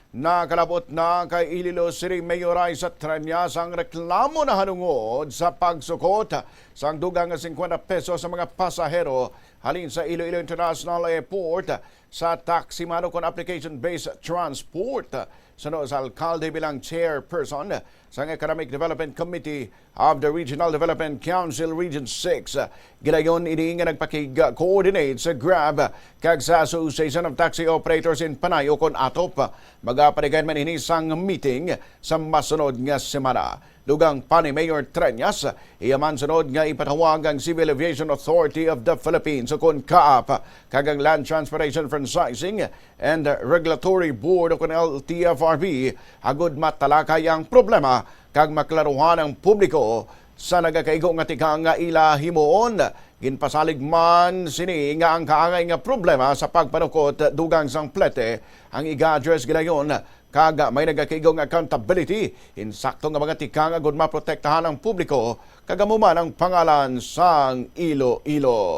Nakalabot na kay Iloilo City Mayor sa Treñas ang reklamo na hanungod sa pagsukot sa dugang 50 pesos sa mga pasahero halin sa Iloilo International Airport sa taximano kon application-based transport. Suno sa alkalde bilang chairperson sa Economic Development Committee of the Regional Development Council Region 6. Gilayon ini nga nagpakig-coordinate sa Grab kag sa Association of Taxi Operators in Panay o kon ATOP. Magapanigan man ini sang meeting sa masunod nga semana. Dugang pa ni Mayor Treñas, iyaman sunod nga ipatawag ang Civil Aviation Authority of the Philippines o kon CAAP kagang Land Transportation Franchising and Regulatory Board o kon LTFRB agud matalakay ang problema kag maklaruhan ang publiko sa nagakaigo nga tikang nga ila himuon. Ginpasalig man sini nga ang kaangay nga problema sa pagpanukot dugang sang plete ang iga-address gilayon kaga may nagakaigo nga accountability insakto nga mga tikang agud maprotektahan ang publiko kagamuman ang pangalan sang Iloilo.